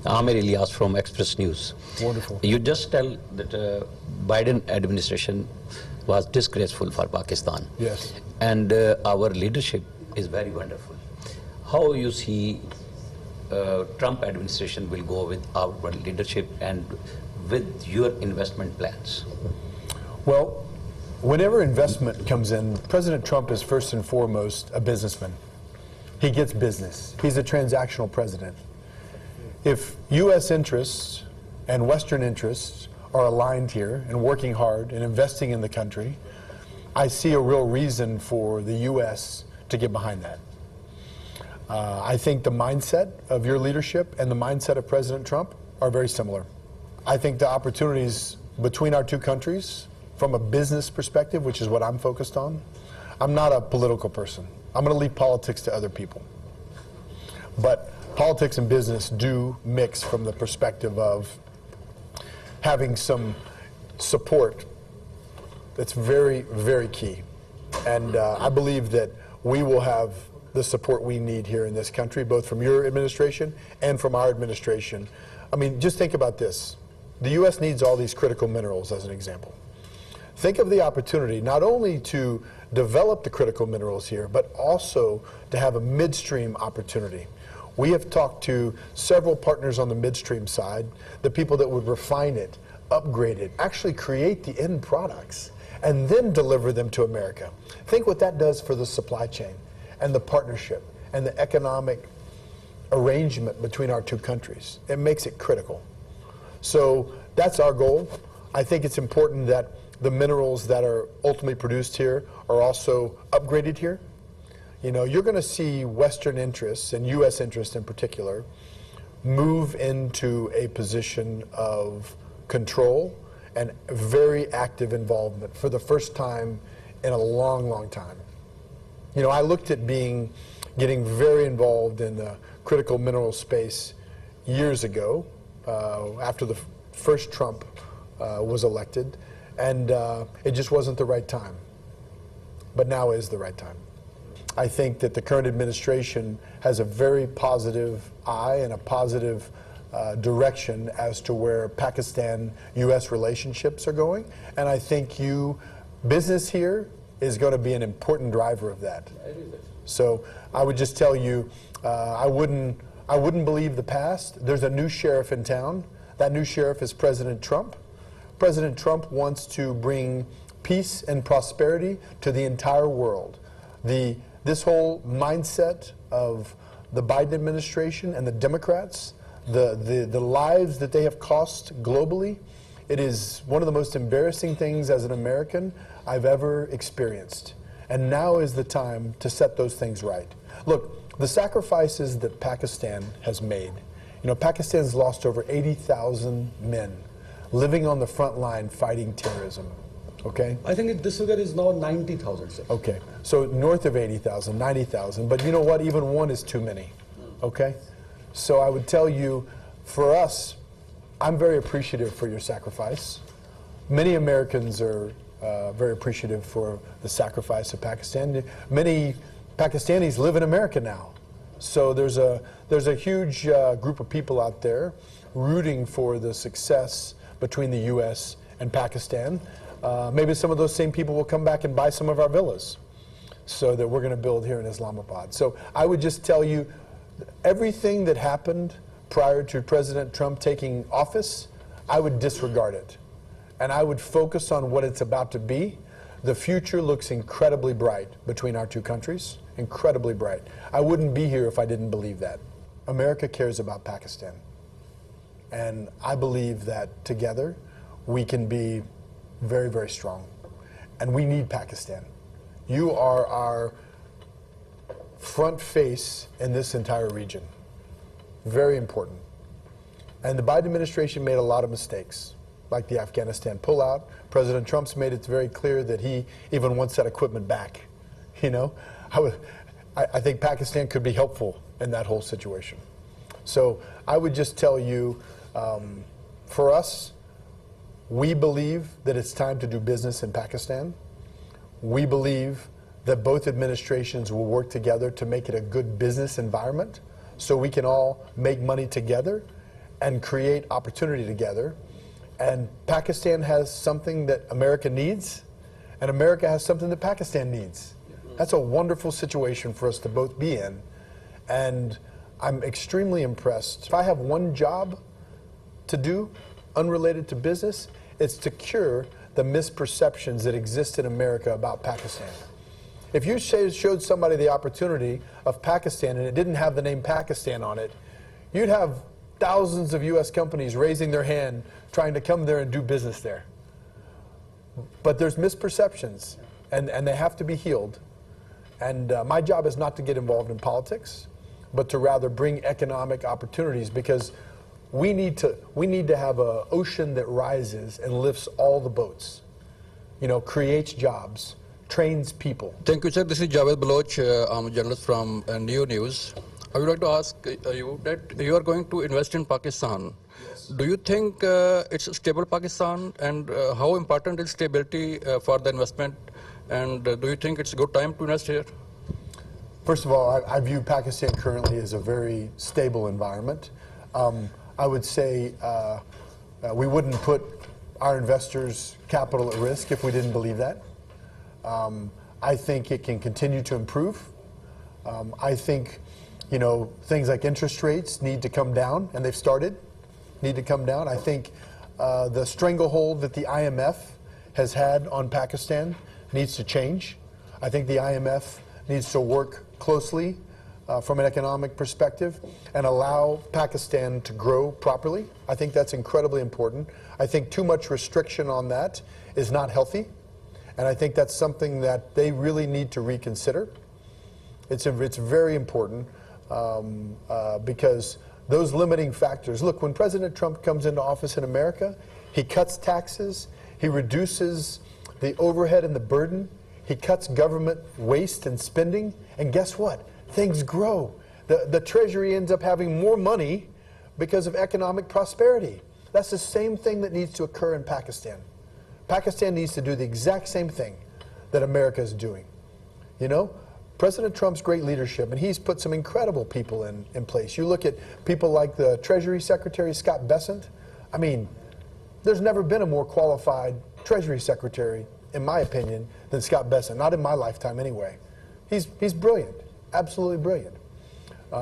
Amir Ilyas from Express News. Wonderful. You just tell that Biden administration was disgraceful for Pakistan. Yes. And our leadership is very wonderful. How you see Trump administration will go with our leadership and with your investment plans? Well, whenever investment comes in, President Trump is first and foremost a businessman. He gets business. He's a transactional president. If U.S. interests and Western interests are aligned here and working hard and investing in the country, I see a real reason for the U.S. to get behind that. I think the mindset of your leadership and the mindset of President Trump are very similar. I think the opportunities between our two countries, from a business perspective, which is what I'm focused on, I'm not a political person. I'm going to leave politics to other people. But politics and business do mix from the perspective of having some support that's very, very key. And I believe that we will have the support we need here in this country, both from your administration and from our administration. I mean, just think about this. The U.S. needs all these critical minerals, as an example. Think of the opportunity not only to develop the critical minerals here, but also to have a midstream opportunity. We have talked to several partners on the midstream side, the people that would refine it, upgrade it, actually create the end products, and then deliver them to America. Think what that does for the supply chain and the partnership and the economic arrangement between our two countries. It makes it critical. So that's our goal. I think it's important that the minerals that are ultimately produced here are also upgraded here. You know, you're going to see Western interests, and U.S. interests in particular, move into a position of control and very active involvement for the first time in a long, long time. You know, I looked at getting very involved in the critical mineral space years ago, after the first Trump was elected, and it just wasn't the right time. But now is the right time. I think that the current administration has a very positive eye and a positive direction as to where Pakistan-U.S. relationships are going, and I think business here is going to be an important driver of that. So I would just tell you, I wouldn't believe the past. There's a new sheriff in town. That new sheriff is President Trump. President Trump wants to bring peace and prosperity to the entire world. This whole mindset of the Biden administration and the Democrats, the lives that they have cost globally, it is one of the most embarrassing things as an American I've ever experienced. And now is the time to set those things right. Look, the sacrifices that Pakistan has made, you know, Pakistan's lost over 80,000 men living on the front line fighting terrorism, okay? I think this figure is now 90,000, sir. Okay, so north of 80,000, 90,000, but you know what, even one is too many, okay? So I would tell you, for us, I'm very appreciative for your sacrifice. Many Americans are very appreciative for the sacrifice of Pakistan. Many Pakistanis live in America now. So there's a huge group of people out there rooting for the success between the U.S. and Pakistan. Maybe some of those same people will come back and buy some of our villas so that we're going to build here in Islamabad. So I would just tell you, everything that happened prior to President Trump taking office, I would disregard it. And I would focus on what it's about to be. The future looks incredibly bright between our two countries, incredibly bright. I wouldn't be here if I didn't believe that. America cares about Pakistan. And I believe that together we can be very, very strong. And we need Pakistan. You are our front face in this entire region. Very important. And the Biden administration made a lot of mistakes, like the Afghanistan pullout. President Trump's made it very clear that he even wants that equipment back. You know, I think Pakistan could be helpful in that whole situation. So I would just tell you, for us, we believe that it's time to do business in Pakistan. We believe that both administrations will work together to make it a good business environment so we can all make money together and create opportunity together. And Pakistan has something that America needs, and America has something that Pakistan needs. That's a wonderful situation for us to both be in. And I'm extremely impressed. If I have one job to do, unrelated to business, it's to cure the misperceptions that exist in America about Pakistan. If you showed somebody the opportunity of Pakistan and it didn't have the name Pakistan on it, you'd have thousands of US companies raising their hand trying to come there and do business there. But there's misperceptions, and they have to be healed. And my job is not to get involved in politics, but to rather bring economic opportunities, because we need to have an ocean that rises and lifts all the boats, creates jobs, trains people. Thank you, sir. This is Javed Baloch. I'm a journalist from New News. I would like to ask you that you are going to invest in Pakistan. Yes. Do you think it's a stable Pakistan, and how important is stability for the investment? And do you think it's a good time to invest here? First of all, I view Pakistan currently as a very stable environment. I would say we wouldn't put our investors' capital at risk if we didn't believe that. I think it can continue to improve. I think, things like interest rates need to come down, and they've started, need to come down. I think the stranglehold that the IMF has had on Pakistan needs to change. I think the IMF needs to work closely from an economic perspective and allow Pakistan to grow properly. I think that's incredibly important. I think too much restriction on that is not healthy, and I think that's something that they really need to reconsider. It's very important because those limiting factors. Look, when President Trump comes into office in America, he cuts taxes, he reduces the overhead and the burden, he cuts government waste and spending, and guess what? Things grow. The Treasury ends up having more money because of economic prosperity. That's the same thing that needs to occur in Pakistan. Pakistan needs to do the exact same thing that America is doing. President Trump's great leadership, and he's put some incredible people in place. You look at people like the Treasury Secretary, Scott Bessent. I mean, there's never been a more qualified Treasury Secretary, in my opinion, than Scott Bessent. Not in my lifetime, anyway. He's brilliant, absolutely brilliant.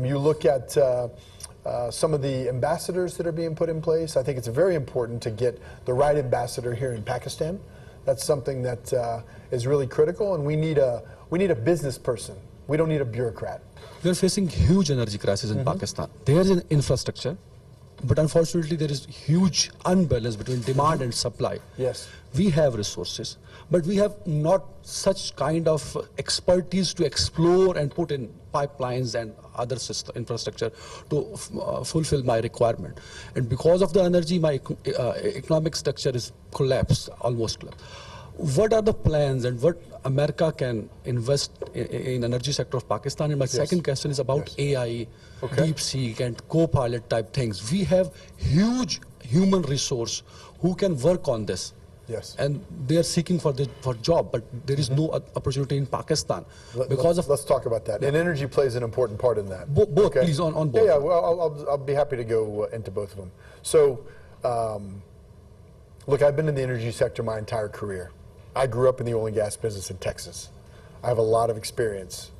You look at some of the ambassadors that are being put in place. I think it's very important to get the right ambassador here in Pakistan. That's something that is really critical, and we need a business person. We don't need a bureaucrat. We are facing huge energy crisis in Pakistan. There is an infrastructure, but unfortunately there is huge unbalance between demand and supply. Yes. We have resources, but we have not such kind of expertise to explore and put in pipelines and other infrastructure to fulfill my requirement. And because of the energy, my economic structure is collapsed, almost collapsed. What are the plans and what America can invest in energy sector of Pakistan? And my second question is about AI, DeepSeek and co-pilot type things. We have huge human resource who can work on this. Yes. And they are seeking for job, but there is no opportunity in Pakistan because of. Let's talk about that. And energy plays an important part in that. Both, please, on both. Yeah, well, I'll be happy to go into both of them. So, look, I've been in the energy sector my entire career. I grew up in the oil and gas business in Texas. I have a lot of experience.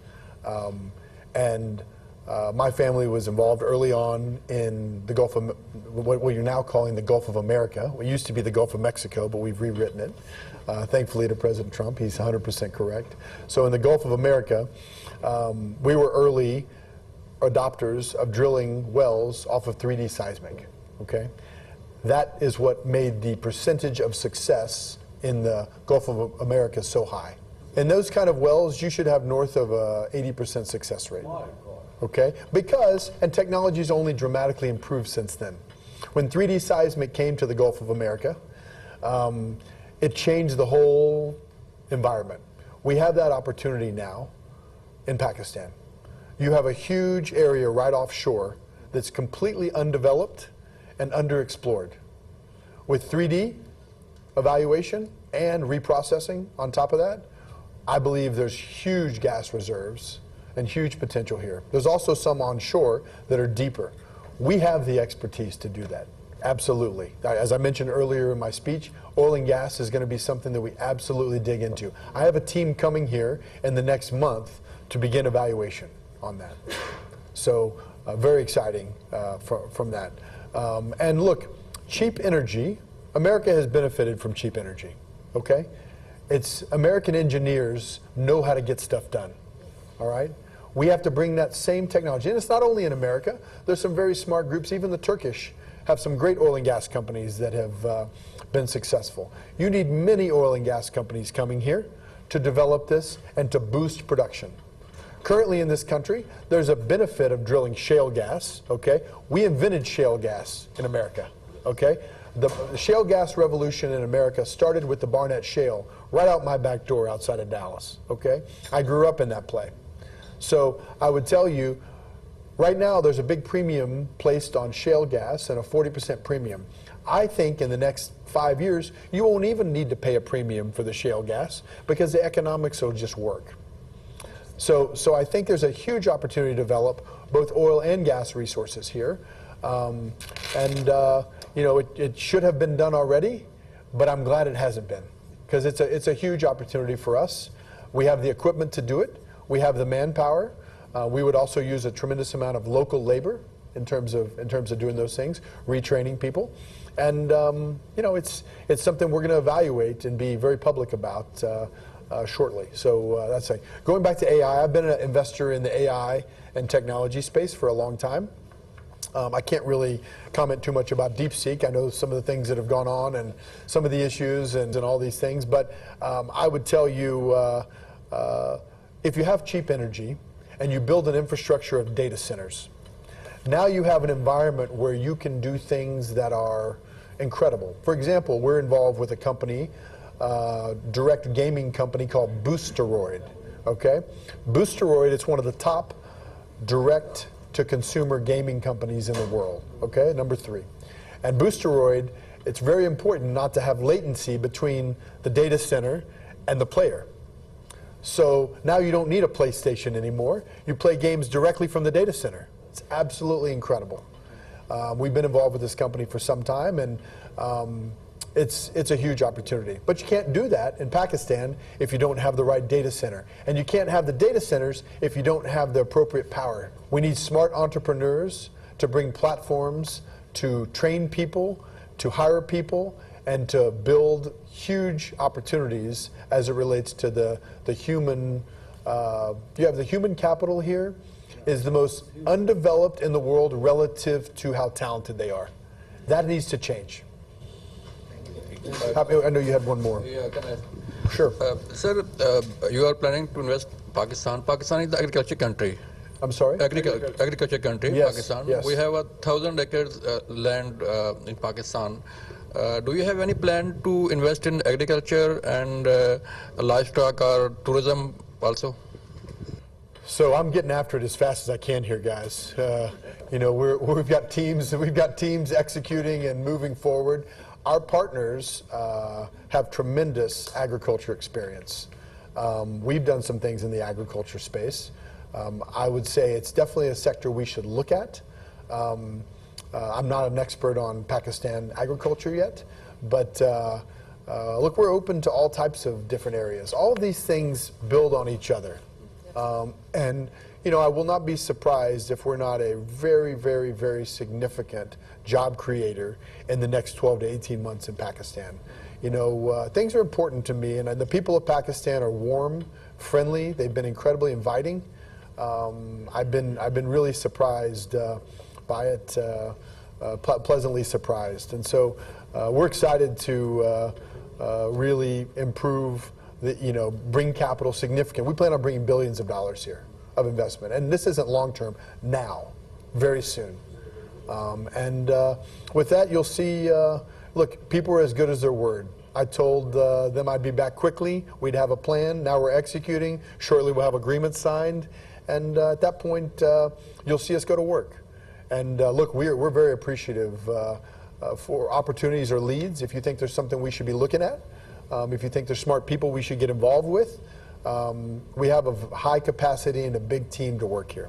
My family was involved early on in the Gulf of, what you're now calling the Gulf of America. It used to be the Gulf of Mexico, but we've rewritten it. Thankfully to President Trump, he's 100% correct. So in the Gulf of America, we were early adopters of drilling wells off of 3D seismic, okay? That is what made the percentage of success in the Gulf of America so high. In those kind of wells, you should have north of a 80% success rate. Okay? Because, and technology's only dramatically improved since then. When 3D seismic came to the Gulf of America, it changed the whole environment. We have that opportunity now in Pakistan. You have a huge area right offshore that's completely undeveloped and underexplored. With 3D evaluation and reprocessing on top of that, I believe there's huge gas reserves and huge potential here. There's also some onshore that are deeper. We have the expertise to do that. Absolutely. As I mentioned earlier in my speech, oil and gas is going to be something that we absolutely dig into. I have a team coming here in the next month to begin evaluation on that. So very exciting from that. And look, cheap energy, America has benefited from cheap energy, okay? It's American engineers know how to get stuff done, all right? We have to bring that same technology. And it's not only in America. There's some very smart groups, even the Turkish have some great oil and gas companies that have been successful. You need many oil and gas companies coming here to develop this and to boost production. Currently in this country, there's a benefit of drilling shale gas, okay? We invented shale gas in America, okay? The shale gas revolution in America started with the Barnett Shale right out my back door outside of Dallas, okay? I grew up in that play. So I would tell you, right now there's a big premium placed on shale gas and a 40% premium. I think in the next 5 years, you won't even need to pay a premium for the shale gas because the economics will just work. So I think there's a huge opportunity to develop both oil and gas resources here. You know, it should have been done already, but I'm glad it hasn't been because it's a huge opportunity for us. We have the equipment to do it. We have the manpower. We would also use a tremendous amount of local labor in terms of doing those things, retraining people. And you know, it's something we're going to evaluate and be very public about shortly. So that's it. Going back to AI, I've been an investor in the AI and technology space for a long time. I can't really comment too much about DeepSeek. I know some of the things that have gone on and some of the issues and all these things. But I would tell you, if you have cheap energy and you build an infrastructure of data centers, now you have an environment where you can do things that are incredible. For example, we're involved with a company, direct gaming company called Boosteroid, okay? Boosteroid is one of the top direct-to-consumer gaming companies in the world, okay? Number 3. And Boosteroid, it's very important not to have latency between the data center and the player. So now you don't need a PlayStation anymore. You play games directly from the data center. It's absolutely incredible. We've been involved with this company for some time, and it's a huge opportunity. But you can't do that in Pakistan if you don't have the right data center. And you can't have the data centers if you don't have the appropriate power. We need smart entrepreneurs to bring platforms, to train people, to hire people, and to build huge opportunities as it relates to the human. You have the human capital here is the most undeveloped in the world relative to how talented they are. That needs to change. I know you had one more. Yeah, can I? Sure. Sir, you are planning to invest Pakistan. Pakistan is the agriculture country. I'm sorry? Agriculture country, Yes, Pakistan. yes. We have 1,000 acres land in Pakistan. Do you have any plan to invest in agriculture and livestock or tourism also? So I'm getting after it as fast as I can here, guys. You know, we've got teams executing and moving forward. Our partners have tremendous agriculture experience. We've done some things in the agriculture space. I would say it's definitely a sector we should look at. I'm not an expert on Pakistan agriculture yet, but look, we're open to all types of different areas. All of these things build on each other. And, you know, I will not be surprised if we're not a very, very, very significant job creator in the next 12 to 18 months in Pakistan. You know, things are important to me, and the people of Pakistan are warm, friendly. They've been incredibly inviting. I've been really surprised by it, pleasantly surprised. And so we're excited to really improve, bring capital significant. We plan on bringing billions of dollars here of investment. And this isn't long-term, now, very soon. With that, you'll see, look, people are as good as their word. I told them I'd be back quickly. We'd have a plan. Now we're executing. Shortly we'll have agreements signed. And at that point, you'll see us go to work. And look, we're very appreciative for opportunities or leads. If you think there's something we should be looking at, if you think there's smart people we should get involved with, we have a high capacity and a big team to work here.